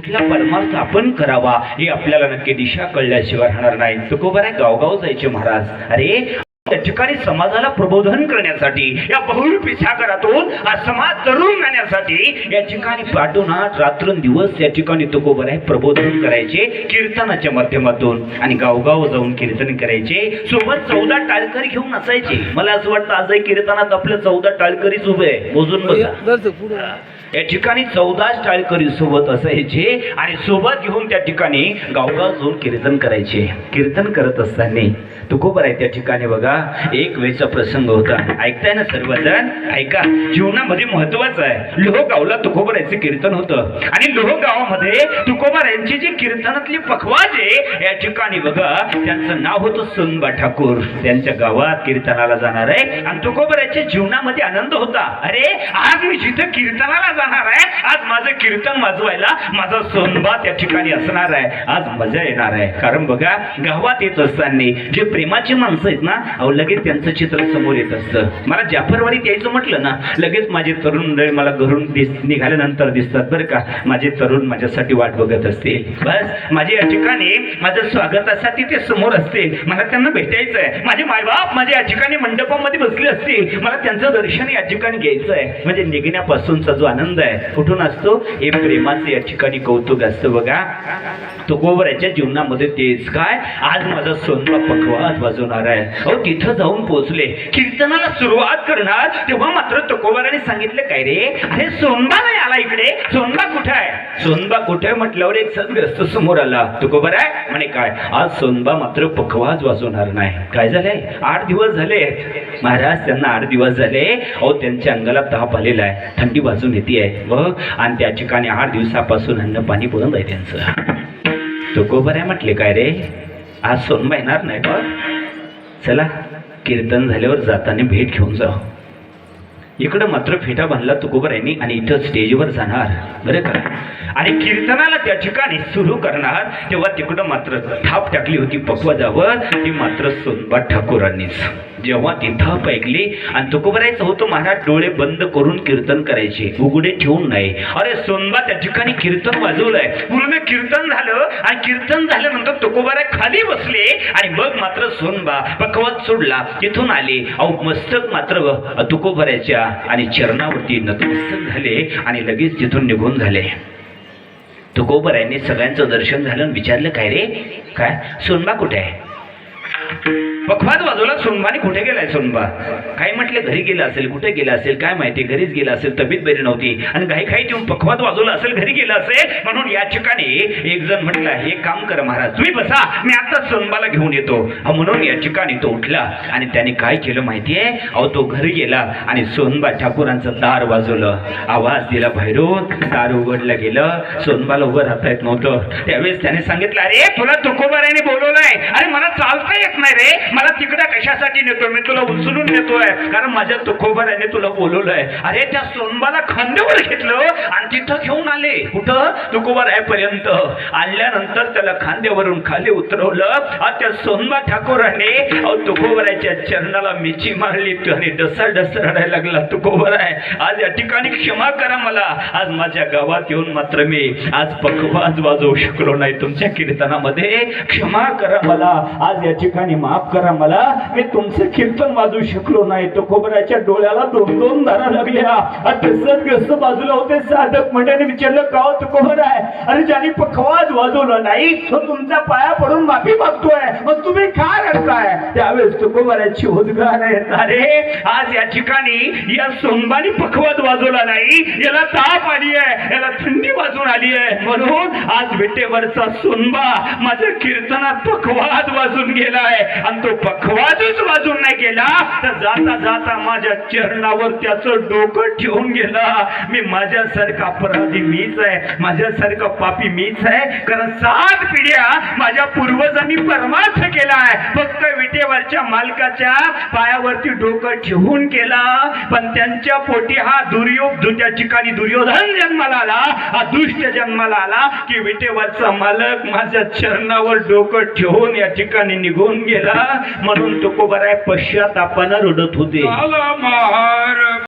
कुठला परमार्थ आपण करावा हे आपल्याला नक्की दिशा कळल्याशिवाय राहणार नाही. तुकोबर आहे गावगाव जायचे महाराज. अरे त्या ठिकाणी समाजाला प्रबोधन करण्यासाठी या बहुरूपी सागरातून हा समाज तरुण जाण्यासाठी या ठिकाणी पाठोनाट रात्रंदिवस या ठिकाणी तुकोबर आहे प्रबोधन करायचे कीर्तनाच्या माध्यमातून आणि गावगाव जाऊन कीर्तन करायचे. सोबत 14 टाळकरी घेऊन असायचे. मला असं वाटतं आजही कीर्तनात आपले 14 टाळकरीच उभे आहे. मोजून बघा. या ठिकाणी 14 टाळकरी सोबत असायचे आणि सोबत घेऊन त्या ठिकाणी गावगाव जाऊन कीर्तन करायचे. कीर्तन करत असताना तुकोबर आहे त्या ठिकाणी बघा एक वेळचा प्रसंग होता. ऐकताय ना सर्वजण? ऐका. जीवनामध्ये महत्वाचं आहे. लोहगावला तुकोबरायचं कीर्तन होतं आणि लोहगावामध्ये तुकोबरायांची जी कीर्तनातली पखवाज आहे या ठिकाणी बघा त्यांचं नाव होतं सोनबा ठाकूर. त्यांच्या गावात कीर्तनाला जाणार आहे आणि तुकोबरायच्या जीवनामध्ये आनंद होता. अरे आज मी जिथे कीर्तनाला जाणार आहे आज माझं कीर्तन वाजवायला माझा सोनबा त्या ठिकाणी असणार आहे. आज मजा येणार आहे. कारण बघा गावात येत असताना जे प्रेमाची माणसं आहेत ना अहो लगेच त्यांचं चित्र समोर येत असतं. मला जाफरवाडीत यायचं म्हटलं ना लगेच माझे तरुण मंडळी मला घरून निघाल्यानंतर दिसतात बरं का. माझे तरुण माझ्यासाठी वाट बघत असतील. बस माझे या ठिकाणी माझ्या स्वागतासाठी ते समोर असतील. मला त्यांना भेटायचं आहे. माझे मायबाप माझ्या या ठिकाणी मंडपामध्ये बसले असतील. मला त्यांचं दर्शन या ठिकाणी घ्यायचं आहे. म्हणजे निघण्यापासूनचा जो आनंद आहे कुठून असतो? हे प्रेमाचं या ठिकाणी कौतुक असतं बघा. तुकोबराच्या जीवनामध्ये तेच काय आज माझा सोनबा पखवाज वाजवणार आहे. अहो तिथं जाऊन पोहोचले कीर्तनाला सुरुवात करणार तेव्हा मात्र तुकोबराने सांगितलं काय रे अरे सोनबा नाही आला इकडे. सोनबा कुठे आहे? सोनबा कुठे म्हटल्यावर एक सद्ग्रस्त समोर आला. तुकोबर आहे म्हणे काय आज सोनबा मात्र पखवाज वाजवणार नाही. काय झालंय? 8 दिवस झाले महाराज. त्यांना 8 दिवस झाले. अहो त्यांच्या अंगाला ताप आलेला आहे. थंडी वाजून येते आहे व आणि त्या ठिकाणी 8 दिवसापासून अन्न पाणी बंद आहे त्यांचं. तुकोबर आहे म्हटले काय रे आज सोनबा येणार नाही बघ. चला कीर्तन झाल्यावर जाताना भेट घेऊन जाऊ. इकडं मात्र फेटा बांधला तुकोबर यांनी आणि इथं स्टेजवर जाणार बरं का. आणि कीर्तनाला त्या ठिकाणी सुरू करणार तेव्हा तिकडं मात्र थाप टाकली होती पखवाजावर ती मात्र सोनबा ठाकूरांनीच. जेव्हा ती थाप ऐकली आणि तुकोबरायचं होतं महाराज डोळे बंद करून कीर्तन करायचे उघडे ठेवून नाही. अरे सोनबा त्या ठिकाणी कीर्तन वाजवलंय. पूर्ण कीर्तन झालं आणि कीर्तन झाल्यानंतर तुकोबराय खाली बसले आणि मग मात्र सोनबा पखवाज सोडला तिथून आले. अहो मस्तक मात्र तुकोबरायच्या आणि चरणावरती नतमस्तक झाले आणि लगेच तिथून निघून झाले. तुकोबरायांनी सगळ्यांचं दर्शन झालं आणि विचारलं काय रे काय सोनबा कुठे आहे? पखवाज वाजवला. सोनबाने कुठे गेलाय? सोनबा काय म्हटलं घरी गेला असेल. कुठे गेला असेल काय माहिती. घरीच गेला असेल. तब्येत बरी नव्हती आणि घाई घाई देऊन पखवाज वाजवला असेल घरी गेला असेल. म्हणून या ठिकाणी एक जण म्हटलं हे काम करा महाराज तुम्ही बसा मी आता सोनबाला घेऊन येतो. म्हणून या ठिकाणी तो उठला आणि त्याने काय केलं माहितीये अहो तो घरी गेला आणि सोनबा ठाकूरांचं दार वाजवलं. आवाज दिला बाहेरून. दार उघडलं गेलं. सोनबाला उभं राहता येत नव्हतं. त्यावेळेस त्याने सांगितलं अरे तुला तुकोबरायाने बोलवलंय. अरे मला चालता येत नाही रे. मला तिकडे कशासाठी नेतोय? मी तुला उचलून नेतोय कारण माझ्या तुकोबरायाने तुला बोलवलंय. अरे त्या सोनबाला खांद्यावर घेतलं आणि तिथं घेऊन आले. कुठं? तुकोबरायापर्यंत आणल्यानंतर त्याला खांद्यावरून खाली उतरवलं. त्या सोनबा ठाकूराने तुकोबरायाच्या चरणाला मिची मारली आणि डसा रडायला लागला. तुकोबराय आज या ठिकाणी क्षमा करा मला. आज माझ्या गावात येऊन मात्र मी आज पखवाज वाजवू शकलो नाही तुमच्या कीर्तनामध्ये. क्षमा करा मला. आज या ठिकाणी माफ करा मला. मी तुमचं कीर्तन वाजवू शकलो नाही. तुकोबराच्या डोळ्याला 2-2 धारा लागल्या. सद्ग्रस्त बाजूला होते. साधक मंडळीने विचारलं का हो तुकोबराय अरे ज्याने पखवाज वाजवलं नाही तो तुमच्या पाया पडून माफी मागतोय मग तुम्ही काय रडताय? त्यावेळेस तुकोबराची उद्गार आहेत अरे आज या ठिकाणी या सोनबाने पखवाज वाजवला नाही. याला ताप आली आहे. याला थंडी वाजून आली आहे. म्हणून आज विटेवरचा सोनबा माझ्या कीर्तनात पखवाज वाजून गेलाय आणि तो पखवाजच वाजून नाही गेला तर जाता जाता माझ्या चरणावर त्याचं डोकं ठेवून गेला. मी माझ्यासारखा अपराधी मीच आहे. माझ्यासारखा पापी मीच आहे. कारण 7 पिढ्या माझ्या पूर्वजांनी परमार्थ केलाय. फक्त विटेवरच्या मालकाच्या पायावरती डोकं ठेवून केला. पण त्यांच्या पोटी हा त्या ठिकाणी दुर्योधन जन्माला आला. हा दुष्ट जन्माला आला की विटेवरचा मालक माझ्या चरणावर डोकं ठेवून या ठिकाणी निघून गेला. म्हणून तुकोबराय पश्चातापानं रडत होते.